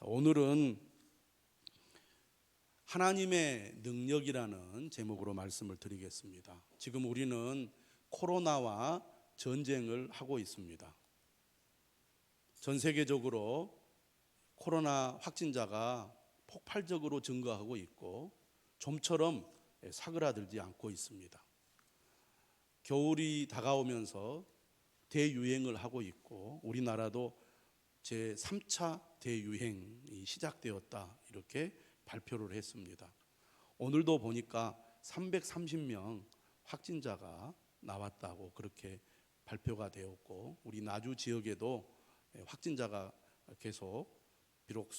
오늘은 하나님의 능력이라는 제목으로 말씀을 드리겠습니다. 지금 우리는 코로나와 전쟁을 하고 있습니다. 전 세계적으로 코로나 확진자가 폭발적으로 증가하고 있고 좀처럼 사그라들지 않고 있습니다. 겨울이 다가오면서 대유행을 하고 있고 우리나라도 제3차 대유행이 시작되었다 이렇게 발표를 했습니다. 오늘도 보니까 330명 확진자가 나왔다고 그렇게 발표가 되었고 우리 나주 지역에도 확진자가 계속 비록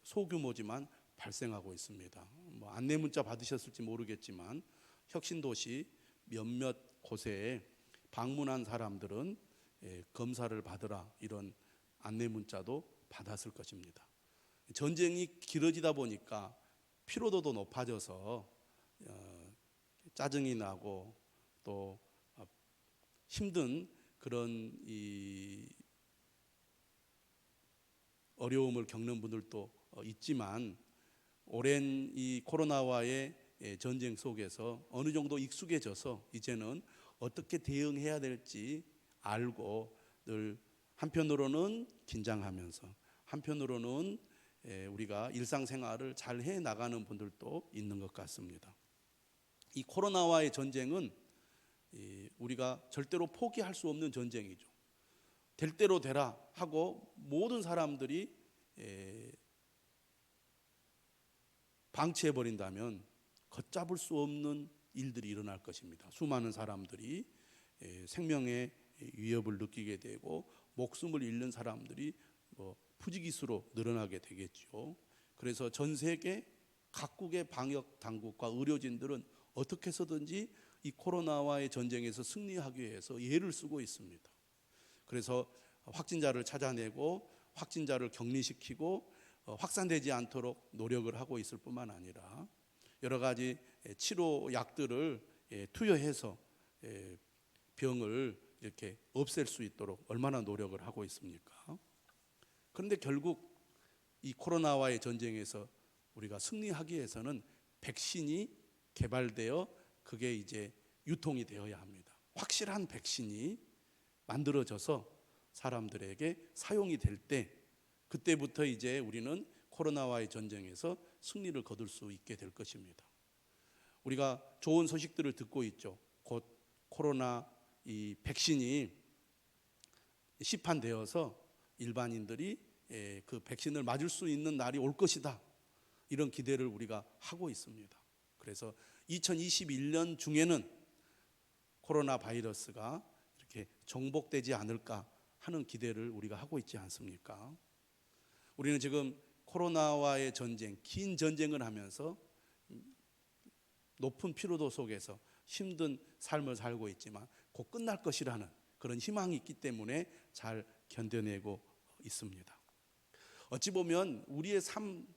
소규모지만 발생하고 있습니다. 안내 문자 받으셨을지 모르겠지만 혁신도시 몇몇 곳에 방문한 사람들은 검사를 받으라 이런 안내 문자도 받았을 것입니다. 전쟁이 길어지다 보니까 피로도도 높아져서 짜증이 나고 또 힘든 그런 이 어려움을 겪는 분들도 있지만 오랜 이 코로나와의 전쟁 속에서 어느 정도 익숙해져서 이제는 어떻게 대응해야 될지 알고 늘 한편으로는 긴장하면서 한편으로는 우리가 일상생활을 잘 해나가는 분들도 있는 것 같습니다. 이 코로나와의 전쟁은 우리가 절대로 포기할 수 없는 전쟁이죠. 될 대로 되라 하고 모든 사람들이 방치해버린다면 걷잡을 수 없는 일들이 일어날 것입니다. 수많은 사람들이 생명의 위협을 느끼게 되고 목숨을 잃는 사람들이 부지기수로 늘어나게 되겠죠. 그래서 전 세계 각국의 방역 당국과 의료진들은 어떻게 해서든지 이 코로나와의 전쟁에서 승리하기 위해서 애를 쓰고 있습니다. 그래서 확진자를 찾아내고 확진자를 격리시키고 확산되지 않도록 노력을 하고 있을 뿐만 아니라 여러 가지 치료 약들을 투여해서 병을 이렇게 없앨 수 있도록 얼마나 노력을 하고 있습니까? 그런데 결국 이 코로나와의 전쟁에서 우리가 승리하기 위해서는 백신이 개발되어 그게 이제 유통이 되어야 합니다. 확실한 백신이 만들어져서 사람들에게 사용이 될 때 그때부터 이제 우리는 코로나와의 전쟁에서 승리를 거둘 수 있게 될 것입니다. 우리가 좋은 소식들을 듣고 있죠. 곧 코로나 이 백신이 시판되어서 일반인들이 그 백신을 맞을 수 있는 날이 올 것이다. 이런 기대를 우리가 하고 있습니다. 그래서 2021년 중에는 코로나 바이러스가 이렇게 정복되지 않을까 하는 기대를 우리가 하고 있지 않습니까? 우리는 지금 코로나와의 전쟁, 긴 전쟁을 하면서 높은 피로도 속에서 힘든 삶을 살고 있지만 곧 끝날 것이라는 그런 희망이 있기 때문에 잘 견뎌내고 있습니다. 어찌 보면 우리의 삶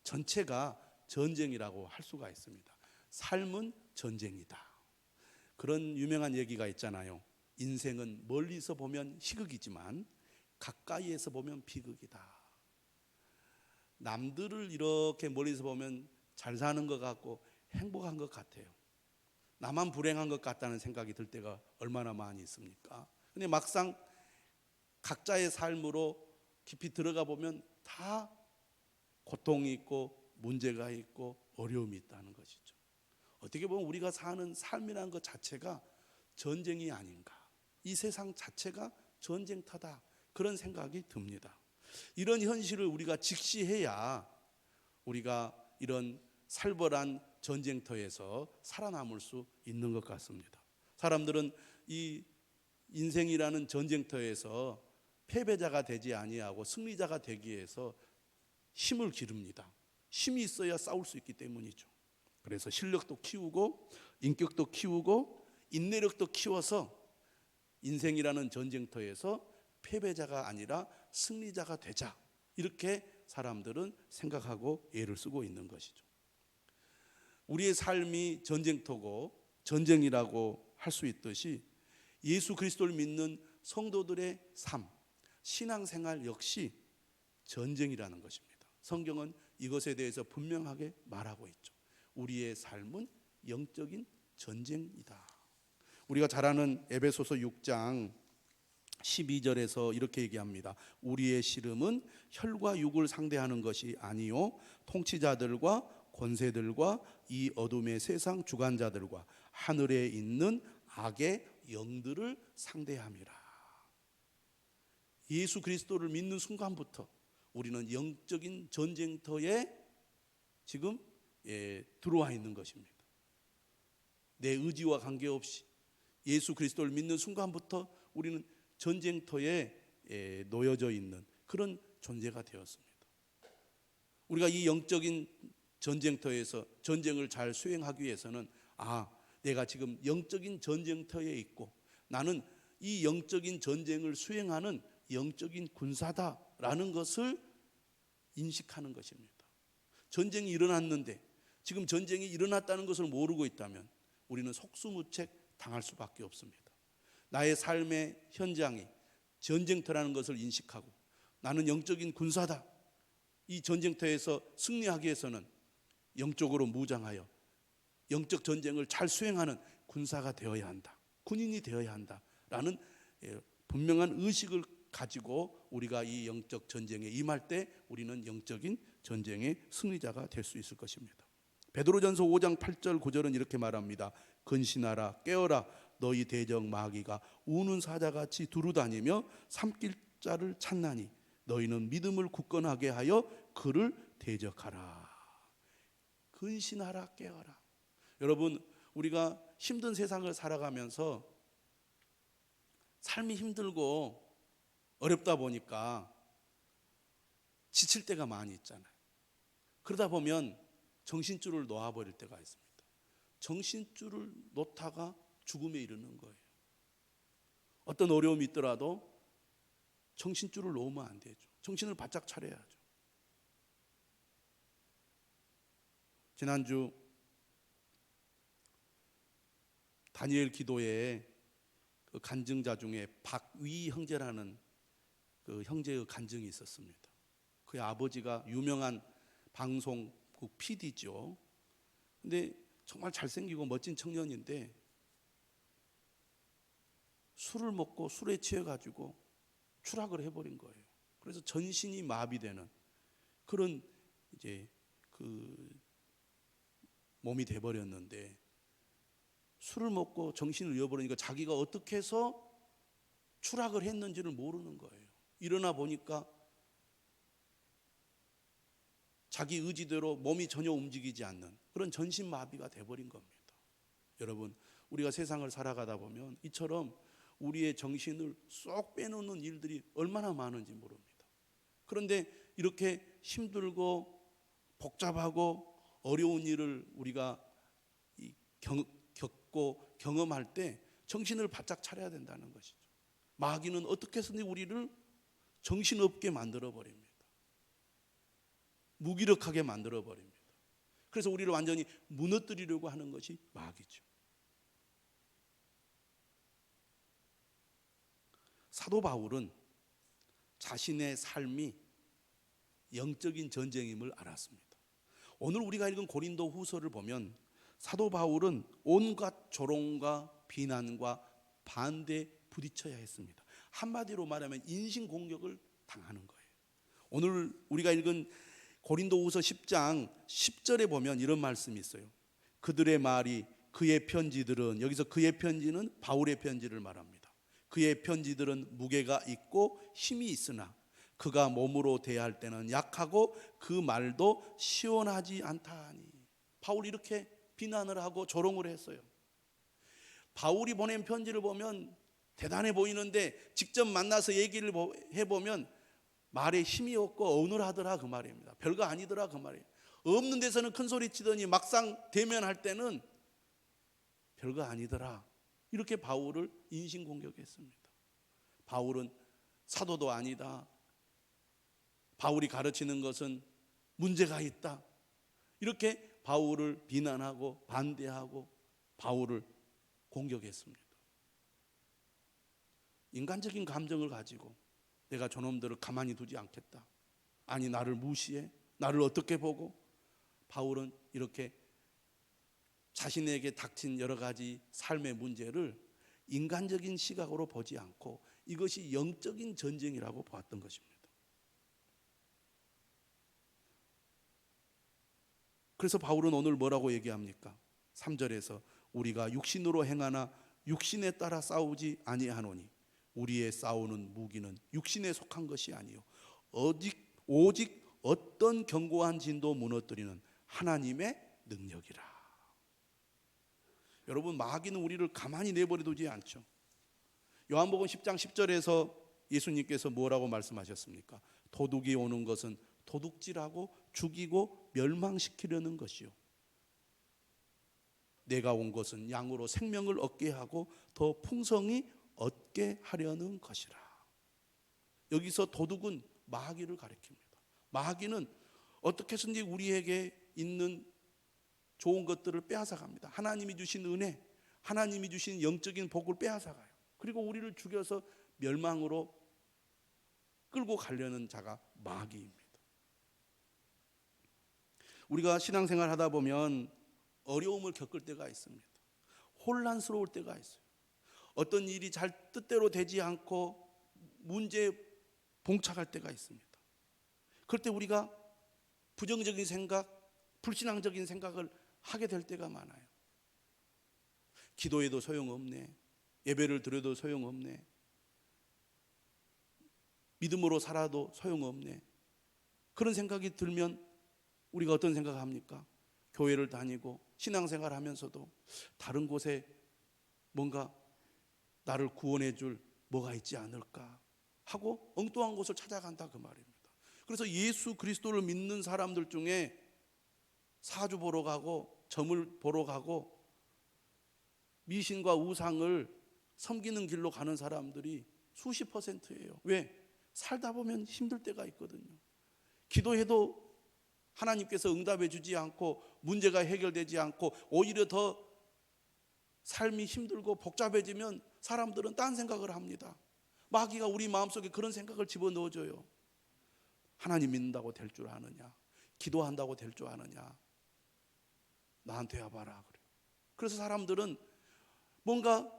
전체가 전쟁이라고 할 수가 있습니다. 삶은 전쟁이다. 그런 유명한 얘기가 있잖아요. 인생은 멀리서 보면 희극이지만 가까이에서 보면 비극이다. 남들을 이렇게 멀리서 보면 잘 사는 것 같고 행복한 것 같아요. 나만 불행한 것 같다는 생각이 들 때가 얼마나 많이 있습니까? 근데 막상 각자의 삶으로 깊이 들어가 보면 다 고통이 있고 문제가 있고 어려움이 있다는 것이죠. 어떻게 보면 우리가 사는 삶이라는 것 자체가 전쟁이 아닌가. 이 세상 자체가 전쟁터다. 그런 생각이 듭니다. 이런 현실을 우리가 직시해야 우리가 이런 살벌한 전쟁터에서 살아남을 수 있는 것 같습니다. 사람들은 이 인생이라는 전쟁터에서 패배자가 되지 아니하고 승리자가 되기 위해서 힘을 기릅니다. 힘이 있어야 싸울 수 있기 때문이죠. 그래서 실력도 키우고 인격도 키우고 인내력도 키워서 인생이라는 전쟁터에서 패배자가 아니라 승리자가 되자 이렇게 사람들은 생각하고 애를 쓰고 있는 것이죠. 우리의 삶이 전쟁터고 전쟁이라고 할 수 있듯이 예수 그리스도를 믿는 성도들의 삶, 신앙생활 역시 전쟁이라는 것입니다. 성경은 이것에 대해서 분명하게 말하고 있죠. 우리의 삶은 영적인 전쟁이다. 우리가 잘 아는 에베소서 6장 12절에서 이렇게 얘기합니다. 우리의 씨름은 혈과 육을 상대하는 것이 아니요 통치자들과 권세들과 이 어둠의 세상 주관자들과 하늘에 있는 악의 영들을 상대함이라. 예수 그리스도를 믿는 순간부터 우리는 영적인 전쟁터에 지금 들어와 있는 것입니다. 내 의지와 관계없이 예수 그리스도를 믿는 순간부터 우리는 전쟁터에 놓여져 있는 그런 존재가 되었습니다. 우리가 이 영적인 전쟁터에서 전쟁을 잘 수행하기 위해서는 내가 지금 영적인 전쟁터에 있고 나는 이 영적인 전쟁을 수행하는 영적인 군사다라는 것을 인식하는 것입니다. 전쟁이 일어났는데 지금 전쟁이 일어났다는 것을 모르고 있다면 우리는 속수무책 당할 수밖에 없습니다. 나의 삶의 현장이 전쟁터라는 것을 인식하고 나는 영적인 군사다. 이 전쟁터에서 승리하기 위해서는 영적으로 무장하여 영적 전쟁을 잘 수행하는 군사가 되어야 한다. 군인이 되어야 한다라는 분명한 의식을 가지고 우리가 이 영적 전쟁에 임할 때 우리는 영적인 전쟁의 승리자가 될 수 있을 것입니다. 베드로전서 5장 8절 9절은 이렇게 말합니다. 근신하라 깨어라 너희 대적 마귀가 우는 사자같이 두루다니며 삼킬 자를 찾나니 너희는 믿음을 굳건하게 하여 그를 대적하라. 근신하라 깨어라. 여러분 우리가 힘든 세상을 살아가면서 삶이 힘들고 어렵다 보니까 지칠 때가 많이 있잖아요. 그러다 보면 정신줄을 놓아버릴 때가 있습니다. 정신줄을 놓다가 죽음에 이르는 거예요. 어떤 어려움이 있더라도 정신줄을 놓으면 안 되죠. 정신을 바짝 차려야죠. 지난주 다니엘 기도에 그 간증자 중에 박위 형제라는 그 형제의 간증이 있었습니다. 그의 아버지가 유명한 방송국 PD죠. 근데 정말 잘생기고 멋진 청년인데 술을 먹고 술에 취해가지고 추락을 해버린 거예요. 그래서 전신이 마비되는 그런 이제 그 몸이 돼버렸는데 술을 먹고 정신을 잃어버리니까 자기가 어떻게 해서 추락을 했는지를 모르는 거예요. 일어나 보니까 자기 의지대로 몸이 전혀 움직이지 않는 그런 전신마비가 돼버린 겁니다. 여러분 우리가 세상을 살아가다 보면 이처럼 우리의 정신을 쏙 빼놓는 일들이 얼마나 많은지 모릅니다. 그런데 이렇게 힘들고 복잡하고 어려운 일을 우리가 겪고 경험할 때 정신을 바짝 차려야 된다는 것이죠. 마귀는 어떻게 해서든 우리를 정신없게 만들어버립니다. 무기력하게 만들어버립니다. 그래서 우리를 완전히 무너뜨리려고 하는 것이 마귀죠. 사도 바울은 자신의 삶이 영적인 전쟁임을 알았습니다. 오늘 우리가 읽은 고린도 후서를 보면 사도 바울은 온갖 조롱과 비난과 반대에 부딪혀야 했습니다. 한마디로 말하면 인신공격을 당하는 거예요. 오늘 우리가 읽은 고린도 후서 10장 10절에 보면 이런 말씀이 있어요. 그들의 말이 그의 편지들은, 여기서 그의 편지는 바울의 편지를 말합니다. 그의 편지들은 무게가 있고 힘이 있으나 그가 몸으로 대할 때는 약하고 그 말도 시원하지 않다니. 바울이 이렇게 비난을 하고 조롱을 했어요. 바울이 보낸 편지를 보면 대단해 보이는데 직접 만나서 얘기를 해보면 말에 힘이 없고 어눌하더라 그 말입니다. 별거 아니더라 그 말이에요. 없는 데서는 큰 소리 치더니 막상 대면할 때는 별거 아니더라. 이렇게 바울을 인신공격했습니다. 바울은 사도도 아니다. 바울이 가르치는 것은 문제가 있다. 이렇게 바울을 비난하고 반대하고 바울을 공격했습니다. 인간적인 감정을 가지고 내가 저놈들을 가만히 두지 않겠다. 아니 나를 무시해? 나를 어떻게 보고? 바울은 이렇게 자신에게 닥친 여러 가지 삶의 문제를 인간적인 시각으로 보지 않고 이것이 영적인 전쟁이라고 보았던 것입니다. 그래서 바울은 오늘 뭐라고 얘기합니까? 3절에서 우리가 육신으로 행하나 육신에 따라 싸우지 아니하노니 우리의 싸우는 무기는 육신에 속한 것이 아니요 오직 어떤 견고한 진도 무너뜨리는 하나님의 능력이라. 여러분, 마귀는 우리를 가만히 내버려 두지 않죠. 요한복음 10장 10절에서 예수님께서 뭐라고 말씀하셨습니까? 도둑이 오는 것은 도둑질하고 죽이고 멸망시키려는 것이요 내가 온 것은 양으로 생명을 얻게 하고 더 풍성히 얻게 하려는 것이라. 여기서 도둑은 마귀를 가리킵니다. 마귀는 어떻게 해서든지 우리에게 있는 좋은 것들을 빼앗아갑니다. 하나님이 주신 은혜, 하나님이 주신 영적인 복을 빼앗아가요. 그리고 우리를 죽여서 멸망으로 끌고 가려는 자가 마귀입니다. 우리가 신앙생활 하다 보면 어려움을 겪을 때가 있습니다. 혼란스러울 때가 있어요. 어떤 일이 잘 뜻대로 되지 않고 문제에 봉착할 때가 있습니다. 그럴 때 우리가 부정적인 생각, 불신앙적인 생각을 하게 될 때가 많아요. 기도해도 소용없네. 예배를 드려도 소용없네. 믿음으로 살아도 소용없네. 그런 생각이 들면 우리가 어떤 생각을 합니까? 교회를 다니고 신앙생활 하면서도 다른 곳에 뭔가 나를 구원해 줄 뭐가 있지 않을까 하고 엉뚱한 곳을 찾아간다 그 말입니다. 그래서 예수 그리스도를 믿는 사람들 중에 사주 보러 가고 점을 보러 가고 미신과 우상을 섬기는 길로 가는 사람들이 수십 %예요. 왜? 살다 보면 힘들 때가 있거든요. 기도해도 하나님께서 응답해 주지 않고 문제가 해결되지 않고 오히려 더 삶이 힘들고 복잡해지면 사람들은 딴 생각을 합니다. 마귀가 우리 마음속에 그런 생각을 집어넣어줘요. 하나님 믿는다고 될 줄 아느냐? 기도한다고 될 줄 아느냐? 나한테 와봐라 그래요. 그래서 사람들은 뭔가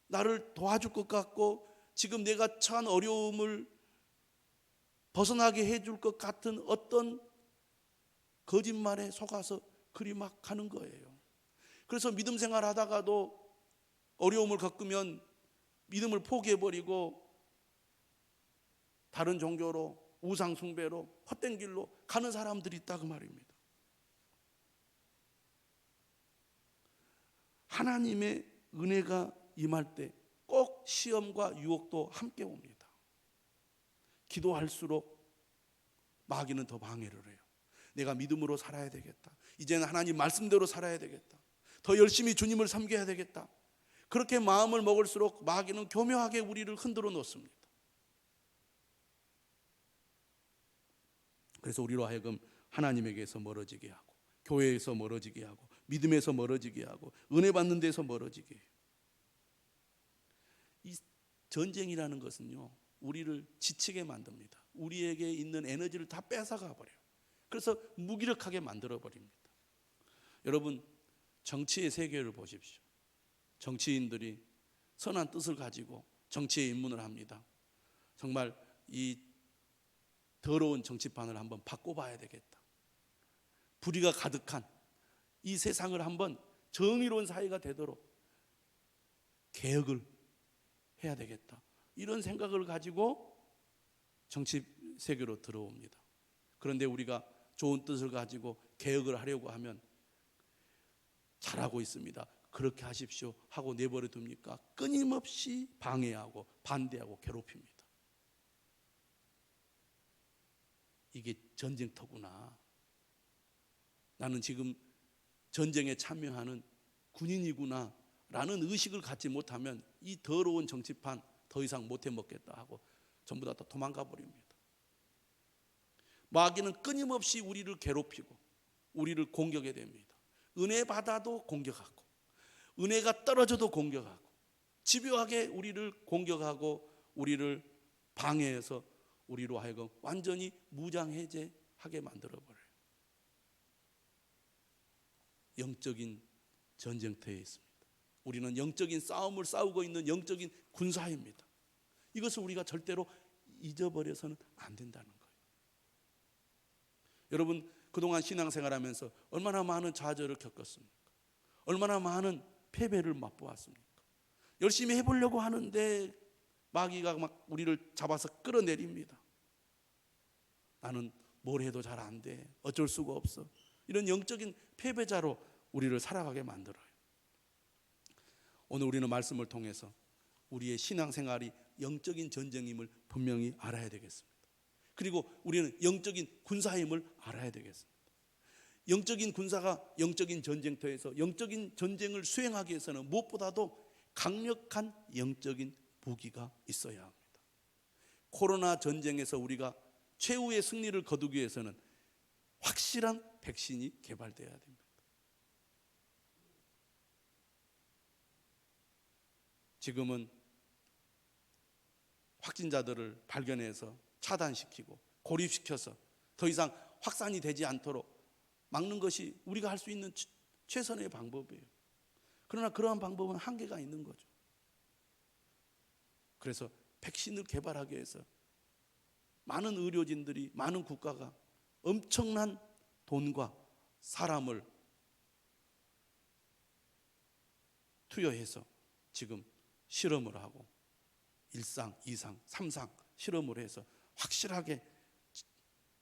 나를 도와줄 것 같고 지금 내가 처한 어려움을 벗어나게 해줄 것 같은 어떤 거짓말에 속아서 그리 막 가는 거예요. 그래서 믿음 생활 하다가도 어려움을 겪으면 믿음을 포기해버리고 다른 종교로 우상 숭배로 헛된 길로 가는 사람들이 있다 그 말입니다. 하나님의 은혜가 임할 때 꼭 시험과 유혹도 함께 옵니다. 기도할수록 마귀는 더 방해를 해요. 내가 믿음으로 살아야 되겠다. 이제는 하나님 말씀대로 살아야 되겠다. 더 열심히 주님을 섬겨야 되겠다. 그렇게 마음을 먹을수록 마귀는 교묘하게 우리를 흔들어 놓습니다. 그래서 우리로 하여금 하나님에게서 멀어지게 하고 교회에서 멀어지게 하고 믿음에서 멀어지게 하고 은혜 받는 데서 멀어지게 해요. 이 전쟁이라는 것은요 우리를 지치게 만듭니다. 우리에게 있는 에너지를 다 뺏어가 버려요. 그래서 무기력하게 만들어 버립니다. 여러분, 정치의 세계를 보십시오. 정치인들이 선한 뜻을 가지고 정치에 입문을 합니다. 정말 이 더러운 정치판을 한번 바꿔봐야 되겠다. 불의가 가득한 이 세상을 한번 정의로운 사회가 되도록 개혁을 해야 되겠다. 이런 생각을 가지고 정치 세계로 들어옵니다. 그런데 우리가 좋은 뜻을 가지고 개혁을 하려고 하면 잘하고 있습니다. 그렇게 하십시오 하고 내버려 둡니까? 끊임없이 방해하고 반대하고 괴롭힙니다. 이게 전쟁터구나. 나는 지금 전쟁에 참여하는 군인이구나 라는 의식을 갖지 못하면 이 더러운 정치판 더 이상 못해 먹겠다 하고 전부 다 도망가 버립니다. 마귀는 끊임없이 우리를 괴롭히고 우리를 공격해 됩니다. 은혜 받아도 공격하고 은혜가 떨어져도 공격하고 집요하게 우리를 공격하고 우리를 방해해서 우리로 하여금 완전히 무장해제하게 만들어버려요. 영적인 전쟁터에 있습니다. 우리는 영적인 싸움을 싸우고 있는 영적인 군사입니다. 이것을 우리가 절대로 잊어버려서는 안 된다는 거예요. 여러분, 그동안 신앙생활하면서 얼마나 많은 좌절을 겪었습니까? 얼마나 많은 패배를 맛보았습니까? 열심히 해보려고 하는데 마귀가 막 우리를 잡아서 끌어내립니다. 나는 뭘 해도 잘 안 돼. 어쩔 수가 없어. 이런 영적인 패배자로 우리를 살아가게 만들어요. 오늘 우리는 말씀을 통해서 우리의 신앙생활이 영적인 전쟁임을 분명히 알아야 되겠습니다. 그리고 우리는 영적인 군사임을 알아야 되겠습니다. 영적인 군사가 영적인 전쟁터에서 영적인 전쟁을 수행하기 위해서는 무엇보다도 강력한 영적인 무기가 있어야 합니다. 코로나 전쟁에서 우리가 최후의 승리를 거두기 위해서는 확실한 백신이 개발되어야 됩니다. 지금은 확진자들을 발견해서 차단시키고 고립시켜서 더 이상 확산이 되지 않도록 막는 것이 우리가 할 수 있는 최선의 방법이에요. 그러나 그러한 방법은 한계가 있는 거죠. 그래서 백신을 개발하기 위해서 많은 의료진들이, 많은 국가가 엄청난 돈과 사람을 투여해서 지금 실험을 하고 1상, 2상, 3상 실험을 해서 확실하게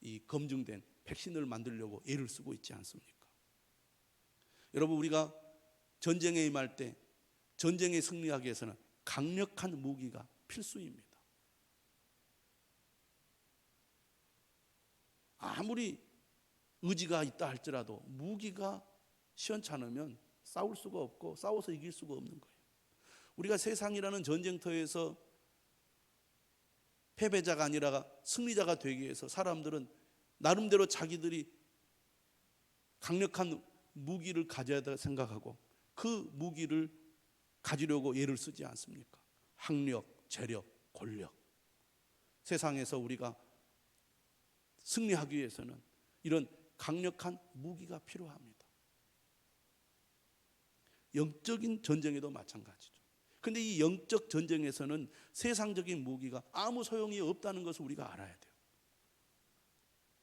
이 검증된 백신을 만들려고 애를 쓰고 있지 않습니까? 여러분, 우리가 전쟁에 임할 때 전쟁에 승리하기 위해서는 강력한 무기가 필수입니다. 아무리 의지가 있다 할지라도 무기가 시원찮으면 싸울 수가 없고 싸워서 이길 수가 없는 거예요. 우리가 세상이라는 전쟁터에서 패배자가 아니라 승리자가 되기 위해서 사람들은 나름대로 자기들이 강력한 무기를 가져야 한다 생각하고 그 무기를 가지려고 애를 쓰지 않습니까? 학력, 재력, 권력. 세상에서 우리가 승리하기 위해서는 이런 강력한 무기가 필요합니다. 영적인 전쟁에도 마찬가지죠. 그런데 이 영적 전쟁에서는 세상적인 무기가 아무 소용이 없다는 것을 우리가 알아야 돼요.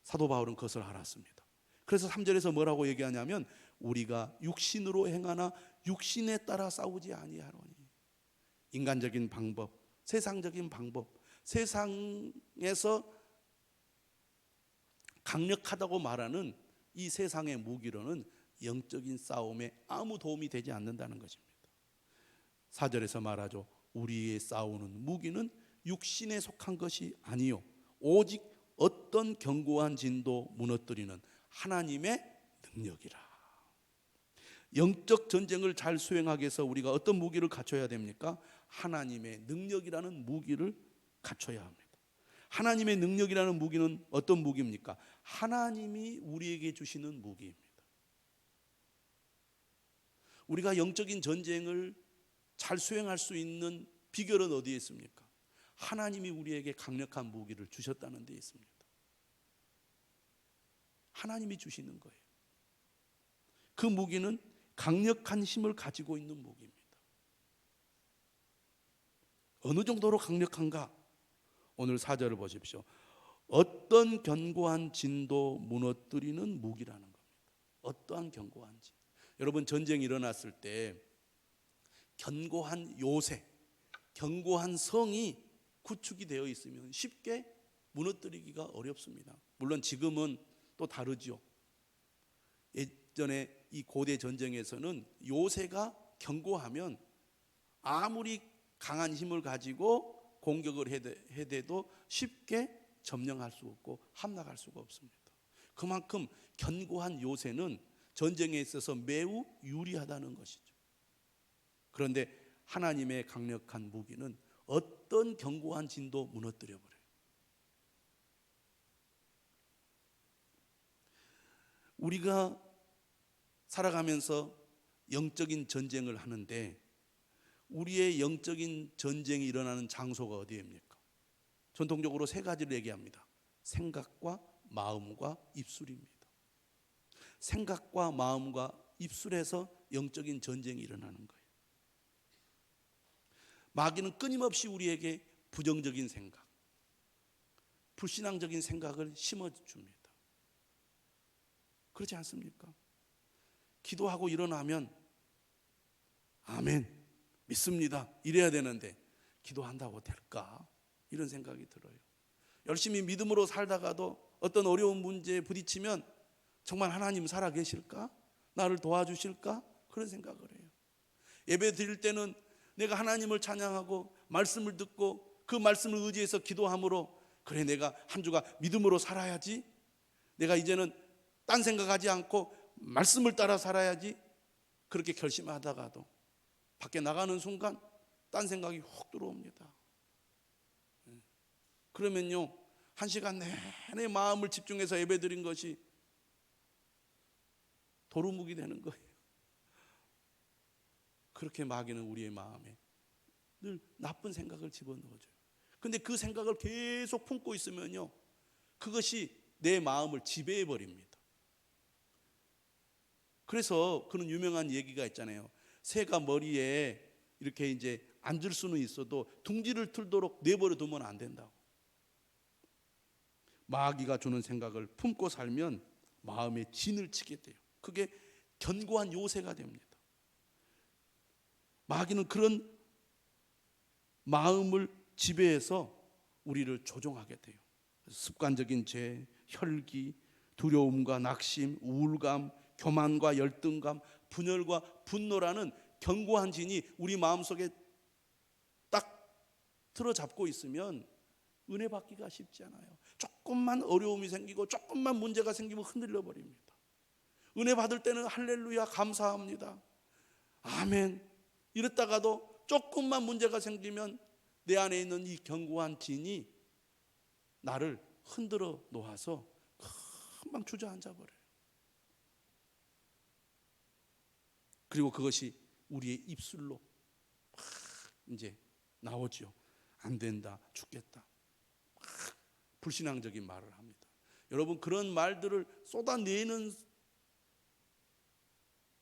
사도 바울은 그것을 알았습니다. 그래서 3절에서 뭐라고 얘기하냐면 우리가 육신으로 행하나 육신에 따라 싸우지 아니하노니. 인간적인 방법, 세상적인 방법, 세상에서 강력하다고 말하는 이 세상의 무기로는 영적인 싸움에 아무 도움이 되지 않는다는 것입니다. 4절에서 말하죠. 우리의 싸우는 무기는 육신에 속한 것이 아니요 오직 어떤 견고한 진도 무너뜨리는 하나님의 능력이라. 영적 전쟁을 잘 수행하기 위해서 우리가 어떤 무기를 갖춰야 됩니까? 하나님의 능력이라는 무기를 갖춰야 합니다. 하나님의 능력이라는 무기는 어떤 무기입니까? 하나님이 우리에게 주시는 무기입니다. 우리가 영적인 전쟁을 잘 수행할 수 있는 비결은 어디에 있습니까? 하나님이 우리에게 강력한 무기를 주셨다는 데 있습니다. 하나님이 주시는 거예요. 그 무기는 강력한 힘을 가지고 있는 무기입니다. 어느 정도로 강력한가? 오늘 4절을 보십시오. 어떤 견고한 진도 무너뜨리는 무기라는 겁니다. 어떠한 견고한 진. 여러분, 전쟁이 일어났을 때 견고한 요새, 견고한 성이 구축이 되어 있으면 쉽게 무너뜨리기가 어렵습니다. 물론 지금은 또 다르죠. 예전에 이 고대 전쟁에서는 요새가 견고하면 아무리 강한 힘을 가지고 공격을 해대도 쉽게 점령할 수 없고 함락할 수가 없습니다. 그만큼 견고한 요새는 전쟁에 있어서 매우 유리하다는 것이죠. 그런데 하나님의 강력한 무기는 어떤 견고한 진도 무너뜨려 버려요. 우리가 살아가면서 영적인 전쟁을 하는데 우리의 영적인 전쟁이 일어나는 장소가 어디입니까? 전통적으로 세 가지를 얘기합니다. 생각과 마음과 입술입니다. 생각과 마음과 입술에서 영적인 전쟁이 일어나는 거예요. 마귀는 끊임없이 우리에게 부정적인 생각, 불신앙적인 생각을 심어줍니다. 그렇지 않습니까? 기도하고 일어나면 아멘, 믿습니다, 이래야 되는데 기도한다고 될까? 이런 생각이 들어요. 열심히 믿음으로 살다가도 어떤 어려운 문제에 부딪히면 정말 하나님 살아계실까? 나를 도와주실까? 그런 생각을 해요. 예배 드릴 때는 내가 하나님을 찬양하고 말씀을 듣고 그 말씀을 의지해서 기도함으로 그래, 내가 한 주가 믿음으로 살아야지, 내가 이제는 딴 생각하지 않고 말씀을 따라 살아야지, 그렇게 결심하다가도 밖에 나가는 순간 딴 생각이 훅 들어옵니다. 그러면요, 한 시간 내내 마음을 집중해서 예배드린 것이 도루묵이 되는 거예요. 그렇게 마귀는 우리의 마음에 늘 나쁜 생각을 집어넣어줘요. 근데 그 생각을 계속 품고 있으면요, 그것이 내 마음을 지배해 버립니다. 그래서 그런 유명한 얘기가 있잖아요. 새가 머리에 이렇게 이제 앉을 수는 있어도 둥지를 틀도록 내버려 두면 안 된다고. 마귀가 주는 생각을 품고 살면 마음에 진을 치게 돼요. 그게 견고한 요새가 됩니다. 마귀는 그런 마음을 지배해서 우리를 조종하게 돼요. 습관적인 죄, 혈기, 두려움과 낙심, 우울감, 교만과 열등감, 분열과 분노라는 견고한 진이 우리 마음속에 딱 틀어잡고 있으면 은혜 받기가 쉽지 않아요. 조금만 어려움이 생기고 조금만 문제가 생기면 흔들려 버립니다. 은혜 받을 때는 할렐루야, 감사합니다, 아멘, 이랬다가도 조금만 문제가 생기면 내 안에 있는 이 견고한 진이 나를 흔들어 놓아서 금방 주저앉아 버려요. 그리고 그것이 우리의 입술로 막 이제 나오죠. 안 된다, 죽겠다, 막 불신앙적인 말을 합니다. 여러분, 그런 말들을 쏟아내는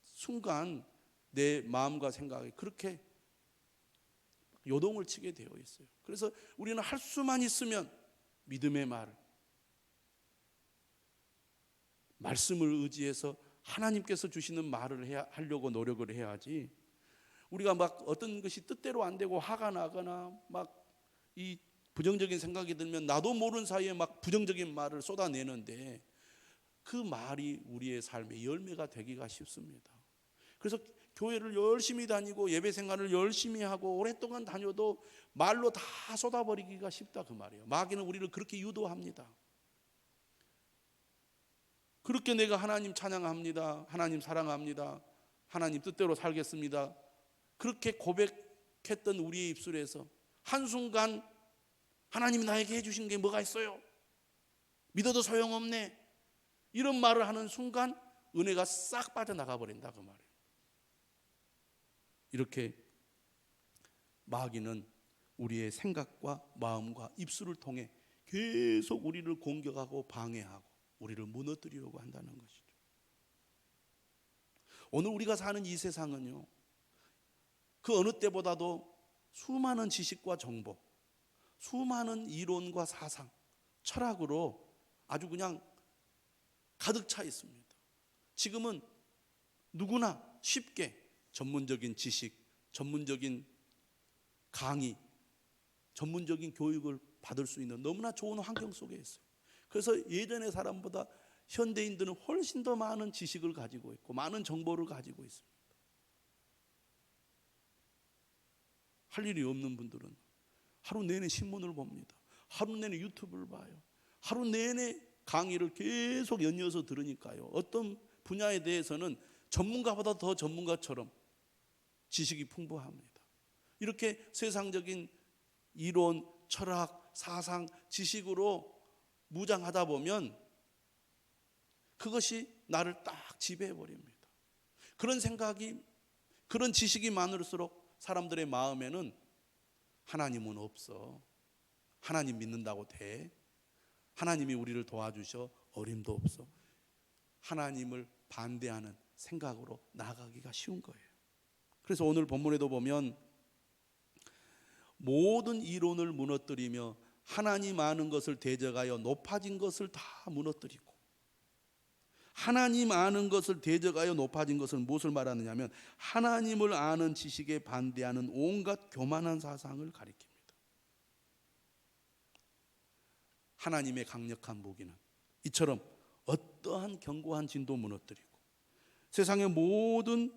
순간 내 마음과 생각이 그렇게 요동을 치게 되어 있어요. 그래서 우리는 할 수만 있으면 믿음의 말, 말씀을 의지해서 하나님께서 주시는 말을 하려고 노력을 해야지, 우리가 막 어떤 것이 뜻대로 안 되고 화가 나거나 막 이 부정적인 생각이 들면 나도 모르는 사이에 막 부정적인 말을 쏟아내는데 그 말이 우리의 삶의 열매가 되기가 쉽습니다. 그래서 교회를 열심히 다니고 예배 생활을 열심히 하고 오랫동안 다녀도 말로 다 쏟아버리기가 쉽다, 그 말이에요. 마귀는 우리를 그렇게 유도합니다. 그렇게 내가 하나님 찬양합니다, 하나님 사랑합니다, 하나님 뜻대로 살겠습니다, 그렇게 고백했던 우리의 입술에서 한순간 하나님이 나에게 해주신 게 뭐가 있어요? 믿어도 소용없네, 이런 말을 하는 순간 은혜가 싹 빠져나가 버린다, 그 말이에요. 이렇게 마귀는 우리의 생각과 마음과 입술을 통해 계속 우리를 공격하고 방해하고 우리를 무너뜨리려고 한다는 것이죠. 오늘 우리가 사는 이 세상은요, 그 어느 때보다도 수많은 지식과 정보, 수많은 이론과 사상, 철학으로 아주 그냥 가득 차 있습니다. 지금은 누구나 쉽게 전문적인 지식, 전문적인 강의, 전문적인 교육을 받을 수 있는 너무나 좋은 환경 속에 있어요. 그래서 예전의 사람보다 현대인들은 훨씬 더 많은 지식을 가지고 있고 많은 정보를 가지고 있습니다. 할 일이 없는 분들은 하루 내내 신문을 봅니다. 하루 내내 유튜브를 봐요. 하루 내내 강의를 계속 연이어서 들으니까요, 어떤 분야에 대해서는 전문가보다 더 전문가처럼 지식이 풍부합니다. 이렇게 세상적인 이론, 철학, 사상, 지식으로 무장하다 보면 그것이 나를 딱 지배해 버립니다. 그런 생각이, 그런 지식이 많을수록 사람들의 마음에는 하나님은 없어, 하나님 믿는다고 돼? 하나님이 우리를 도와주셔? 어림도 없어. 하나님을 반대하는 생각으로 나아가기가 쉬운 거예요. 그래서 오늘 본문에도 보면 모든 이론을 무너뜨리며 하나님 아는 것을 대적하여 높아진 것을 다 무너뜨리고, 하나님 아는 것을 대적하여 높아진 것은 무엇을 말하느냐면 하나님을 아는 지식에 반대하는 온갖 교만한 사상을 가리킵니다. 하나님의 강력한 무기는 이처럼 어떠한 견고한 진도 무너뜨리고 세상의 모든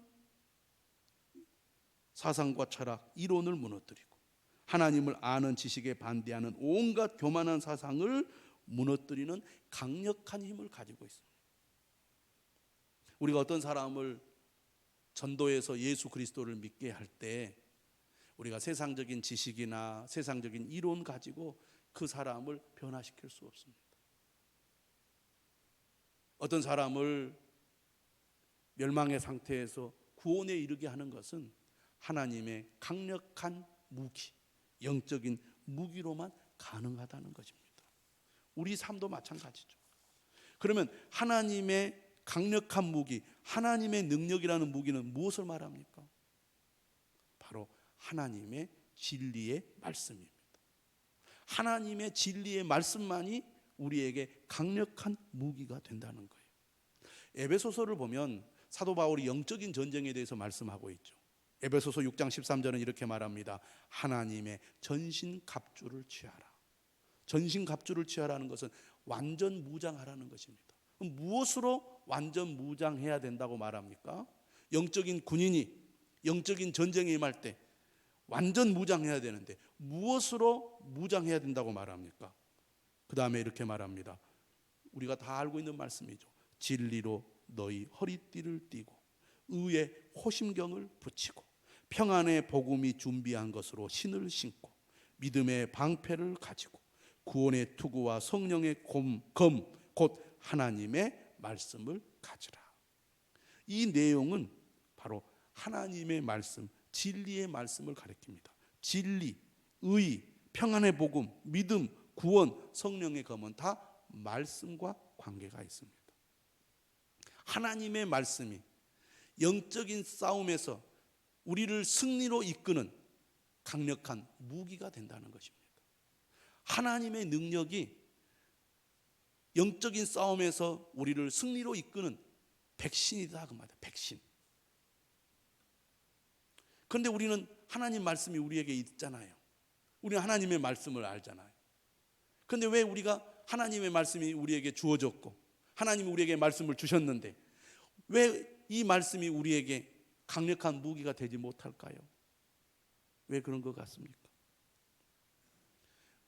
사상과 철학, 이론을 무너뜨리고 하나님을 아는 지식에 반대하는 온갖 교만한 사상을 무너뜨리는 강력한 힘을 가지고 있습니다. 우리가 어떤 사람을 전도해서 예수 그리스도를 믿게 할 때 우리가 세상적인 지식이나 세상적인 이론 가지고 그 사람을 변화시킬 수 없습니다. 어떤 사람을 멸망의 상태에서 구원에 이르게 하는 것은 하나님의 강력한 무기, 영적인 무기로만 가능하다는 것입니다. 우리 삶도 마찬가지죠. 그러면 하나님의 강력한 무기, 하나님의 능력이라는 무기는 무엇을 말합니까? 바로 하나님의 진리의 말씀입니다. 하나님의 진리의 말씀만이 우리에게 강력한 무기가 된다는 거예요. 에베소서를 보면 사도 바울이 영적인 전쟁에 대해서 말씀하고 있죠. 에베소서 6장 13절은 이렇게 말합니다. 하나님의 전신 갑주를 취하라. 전신 갑주를 취하라는 것은 완전 무장하라는 것입니다. 그럼 무엇으로 완전 무장해야 된다고 말합니까? 영적인 군인이 영적인 전쟁에 임할 때 완전 무장해야 되는데 무엇으로 무장해야 된다고 말합니까? 그 다음에 이렇게 말합니다. 우리가 다 알고 있는 말씀이죠. 진리로 너희 허리띠를 띠고 의의 호심경을 붙이고 평안의 복음이 준비한 것으로 신을 신고 믿음의 방패를 가지고 구원의 투구와 성령의 검 곧 하나님의 말씀을 가지라. 이 내용은 바로 하나님의 말씀, 진리의 말씀을 가리킵니다. 진리, 의, 평안의 복음, 믿음, 구원, 성령의 검은 다 말씀과 관계가 있습니다. 하나님의 말씀이 영적인 싸움에서 우리를 승리로 이끄는 강력한 무기가 된다는 것입니다. 하나님의 능력이 영적인 싸움에서 우리를 승리로 이끄는 백신이다 그 말이에요. 백신. 그런데 우리는 하나님 말씀이 우리에게 있잖아요. 우리는 하나님의 말씀을 알잖아요. 그런데 왜 우리가 하나님의 말씀이 우리에게 주어졌고 하나님이 우리에게 말씀을 주셨는데 왜 이 말씀이 우리에게 강력한 무기가 되지 못할까요? 왜 그런 것 같습니까?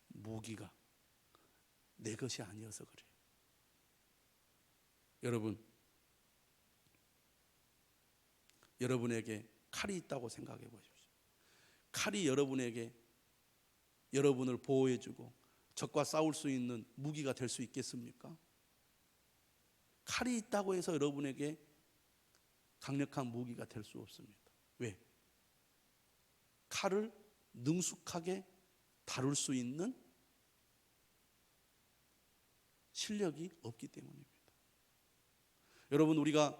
무기가 내 것이 아니어서 그래요. 여러분에게 칼이 있다고 생각해 보십시오. 칼이 여러분을 보호해주고 적과 싸울 수 있는 무기가 될 수 있겠습니까? 칼이 있다고 해서 여러분에게 강력한 무기가 될 수 없습니다. 왜? 칼을 능숙하게 다룰 수 있는 실력이 없기 때문입니다. 여러분, 우리가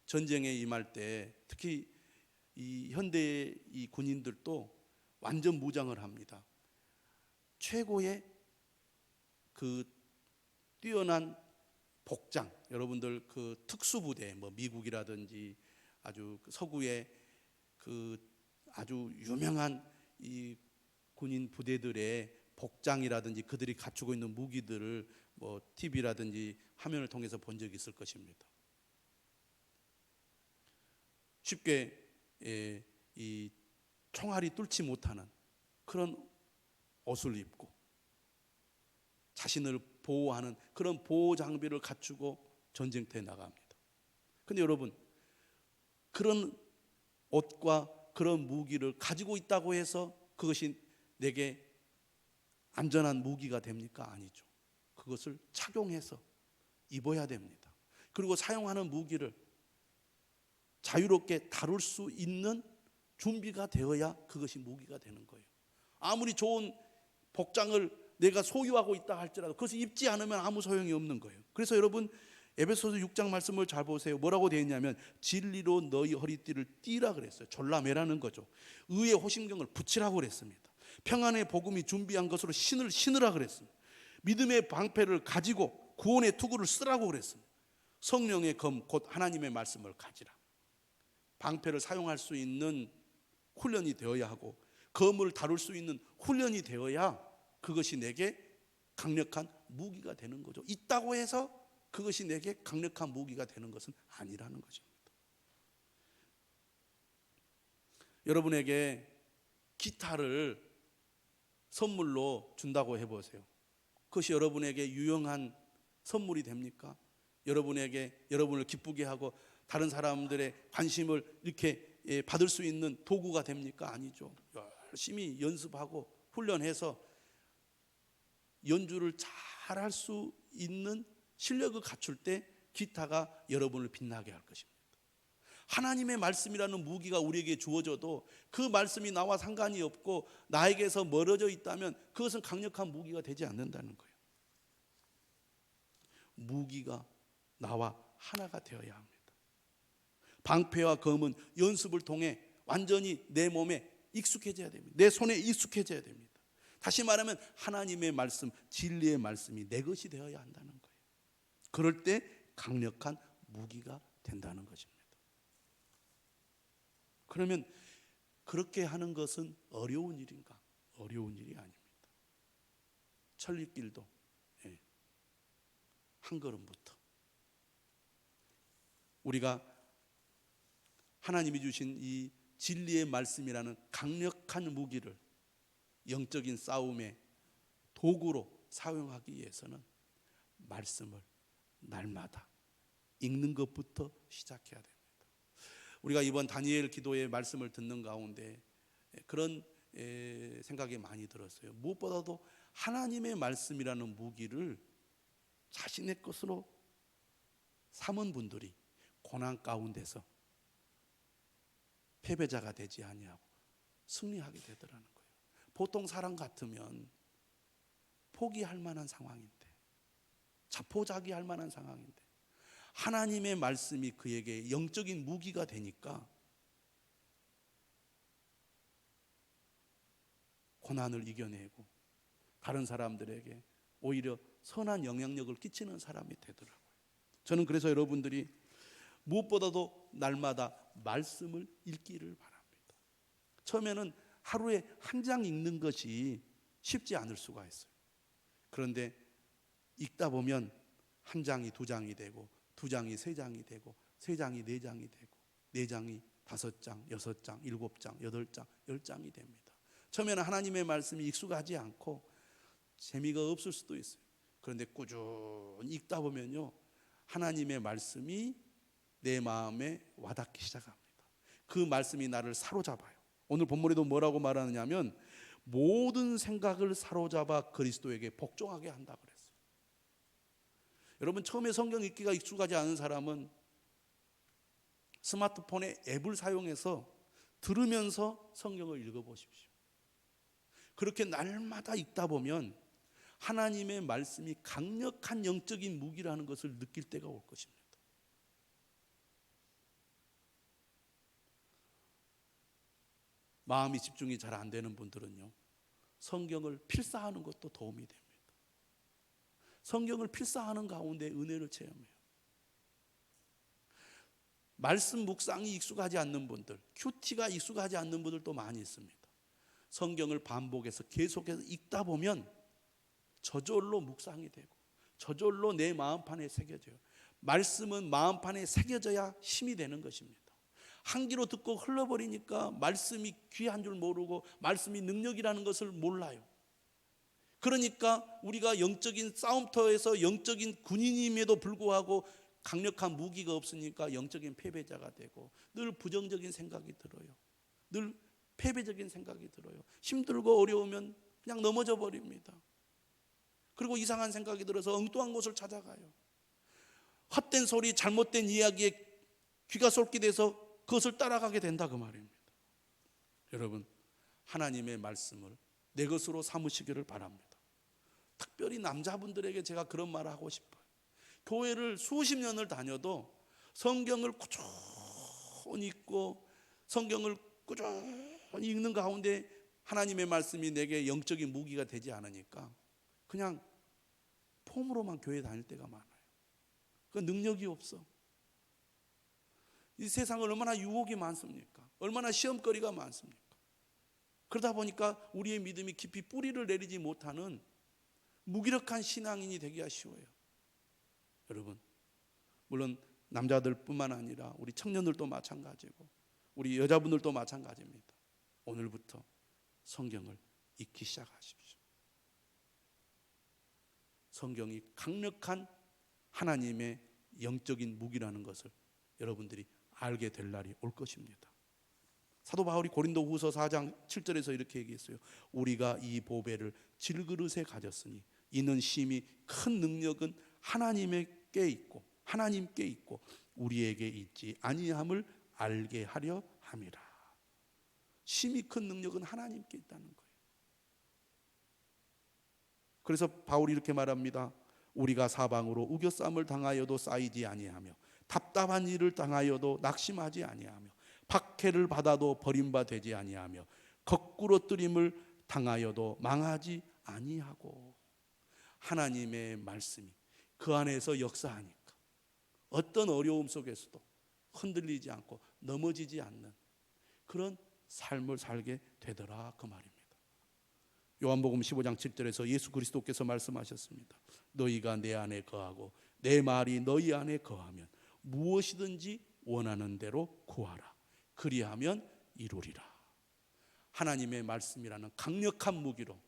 전쟁에 임할 때 특히 이 현대 이 군인들도 완전 무장을 합니다. 최고의 그 뛰어난 복장, 여러분들 그 특수부대, 뭐 미국이라든지 아주 서구의 그 아주 유명한 이 군인 부대들의 복장이라든지 그들이 갖추고 있는 무기들을 뭐 TV라든지 화면을 통해서 본 적이 있을 것입니다. 쉽게 이 총알이 뚫지 못하는 그런 옷을 입고 자신을 보호하는 그런 보호 장비를 갖추고 전쟁터에 나갑니다. 그런데 여러분, 그런 옷과 그런 무기를 가지고 있다고 해서 그것이 내게 안전한 무기가 됩니까? 아니죠. 그것을 착용해서 입어야 됩니다. 그리고 사용하는 무기를 자유롭게 다룰 수 있는 준비가 되어야 그것이 무기가 되는 거예요. 아무리 좋은 복장을 내가 소유하고 있다 할지라도 그것을 입지 않으면 아무 소용이 없는 거예요. 그래서 여러분 에베소서 6장 말씀을 잘 보세요. 뭐라고 되어 있냐면 진리로 너희 허리띠를 띠라 그랬어요. 졸라매라는 거죠. 의의 호심경을 붙이라고 그랬습니다. 평안의 복음이 준비한 것으로 신을 신으라 그랬습니다. 믿음의 방패를 가지고 구원의 투구를 쓰라고 그랬습니다. 성령의 검 곧 하나님의 말씀을 가지라. 방패를 사용할 수 있는 훈련이 되어야 하고 검을 다룰 수 있는 훈련이 되어야 그것이 내게 강력한 무기가 되는 거죠. 있다고 해서 그것이 내게 강력한 무기가 되는 것은 아니라는 것입니다. 여러분에게 기타를 선물로 준다고 해보세요. 그것이 여러분에게 유용한 선물이 됩니까? 여러분을 기쁘게 하고 다른 사람들의 관심을 이렇게 받을 수 있는 도구가 됩니까? 아니죠. 열심히 연습하고 훈련해서 연주를 잘할 수 있는 실력을 갖출 때 기타가 여러분을 빛나게 할 것입니다. 하나님의 말씀이라는 무기가 우리에게 주어져도 그 말씀이 나와 상관이 없고 나에게서 멀어져 있다면 그것은 강력한 무기가 되지 않는다는 거예요. 무기가 나와 하나가 되어야 합니다. 방패와 검은 연습을 통해 완전히 내 몸에 익숙해져야 됩니다. 내 손에 익숙해져야 됩니다. 다시 말하면 하나님의 말씀, 진리의 말씀이 내 것이 되어야 한다는 거예요. 그럴 때 강력한 무기가 된다는 것입니다. 그러면 그렇게 하는 것은 어려운 일인가? 어려운 일이 아닙니다. 천리길도 한 걸음부터 우리가 하나님이 주신 이 진리의 말씀이라는 강력한 무기를 영적인 싸움의 도구로 사용하기 위해서는 말씀을 날마다 읽는 것부터 시작해야 됩니다. 우리가 이번 다니엘 기도의 말씀을 듣는 가운데 그런 생각이 많이 들었어요. 무엇보다도 하나님의 말씀이라는 무기를 자신의 것으로 삼은 분들이 고난 가운데서 패배자가 되지 아니하고 승리하게 되더라는 거예요. 보통 사람 같으면 포기할 만한 상황인데, 자포자기할 만한 상황인데 하나님의 말씀이 그에게 영적인 무기가 되니까 고난을 이겨내고 다른 사람들에게 오히려 선한 영향력을 끼치는 사람이 되더라고요. 저는 그래서 여러분들이 무엇보다도 날마다 말씀을 읽기를 바랍니다. 처음에는 하루에 한 장 읽는 것이 쉽지 않을 수가 있어요. 그런데 읽다 보면 한 장이 두 장이 되고 두 장이 세 장이 되고 세 장이 네 장이 되고 네 장이 5장, 6장, 7장, 8장, 10장이 됩니다. 처음에는 하나님의 말씀이 익숙하지 않고 재미가 없을 수도 있어요. 그런데 꾸준히 읽다 보면요, 하나님의 말씀이 내 마음에 와닿기 시작합니다. 그 말씀이 나를 사로잡아요. 오늘 본문에도 뭐라고 말하느냐면 모든 생각을 사로잡아 그리스도에게 복종하게 한다 그랬어요. 여러분, 처음에 성경 읽기가 익숙하지 않은 사람은 스마트폰의 앱을 사용해서 들으면서 성경을 읽어보십시오. 그렇게 날마다 읽다 보면 하나님의 말씀이 강력한 영적인 무기라는 것을 느낄 때가 올 것입니다. 마음이 집중이 잘 안 되는 분들은요, 성경을 필사하는 것도 도움이 됩니다. 성경을 필사하는 가운데 은혜를 체험해요. 말씀 묵상이 익숙하지 않는 분들, 큐티가 익숙하지 않는 분들도 많이 있습니다. 성경을 반복해서 계속해서 읽다 보면 저절로 묵상이 되고 저절로 내 마음판에 새겨져요. 말씀은 마음판에 새겨져야 힘이 되는 것입니다. 한 귀로 듣고 흘러버리니까 말씀이 귀한 줄 모르고 말씀이 능력이라는 것을 몰라요. 그러니까 우리가 영적인 싸움터에서 영적인 군인임에도 불구하고 강력한 무기가 없으니까 영적인 패배자가 되고 늘 부정적인 생각이 들어요. 늘 패배적인 생각이 들어요. 힘들고 어려우면 그냥 넘어져 버립니다. 그리고 이상한 생각이 들어서 엉뚱한 곳을 찾아가요. 헛된 소리, 잘못된 이야기에 귀가 쏠게 돼서 그것을 따라가게 된다, 그 말입니다. 여러분, 하나님의 말씀을 내 것으로 삼으시기를 바랍니다. 특별히 남자분들에게 제가 그런 말을 하고 싶어요. 교회를 수십 년을 다녀도 성경을 꾸준히 읽고 성경을 꾸준히 읽는 가운데 하나님의 말씀이 내게 영적인 무기가 되지 않으니까 그냥 폼으로만 교회 다닐 때가 많아요. 그 능력이 없어. 이 세상은 얼마나 유혹이 많습니까? 얼마나 시험거리가 많습니까? 그러다 보니까 우리의 믿음이 깊이 뿌리를 내리지 못하는 무기력한 신앙인이 되기가 쉬워요. 여러분, 물론 남자들뿐만 아니라 우리 청년들도 마찬가지고 우리 여자분들도 마찬가지입니다. 오늘부터 성경을 읽기 시작하십시오. 성경이 강력한 하나님의 영적인 무기라는 것을 여러분들이 알게 될 날이 올 것입니다. 사도 바울이 고린도후서 4장 7절에서 이렇게 얘기했어요. 우리가 이 보배를 질그릇에 가졌으니 이는 심히 큰 능력은 하나님께 있고 우리에게 있지 아니함을 알게 하려 함이라. 심히 큰 능력은 하나님께 있다는 거예요. 그래서 바울이 이렇게 말합니다. 우리가 사방으로 우겨쌈을 당하여도 쌓이지 아니하며 답답한 일을 당하여도 낙심하지 아니하며 박해를 받아도 버림받지 아니하며 거꾸로 뜨림을 당하여도 망하지 아니하고. 하나님의 말씀이 그 안에서 역사하니까 어떤 어려움 속에서도 흔들리지 않고 넘어지지 않는 그런 삶을 살게 되더라, 그 말입니다. 요한복음 15장 7절에서 예수 그리스도께서 말씀하셨습니다. 너희가 내 안에 거하고 내 말이 너희 안에 거하면 무엇이든지 원하는 대로 구하라. 그리하면 이루리라. 하나님의 말씀이라는 강력한 무기로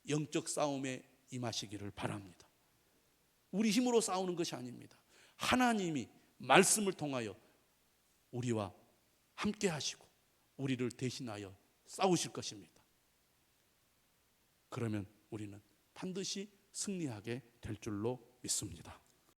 영적 싸움에 임하시기를 바랍니다. 우리 힘으로 싸우는 것이 아닙니다. 하나님이 말씀을 통하여 우리와 함께 하시고 우리를 대신하여 싸우실 것입니다. 그러면 우리는 반드시 승리하게 될 줄로 믿습니다.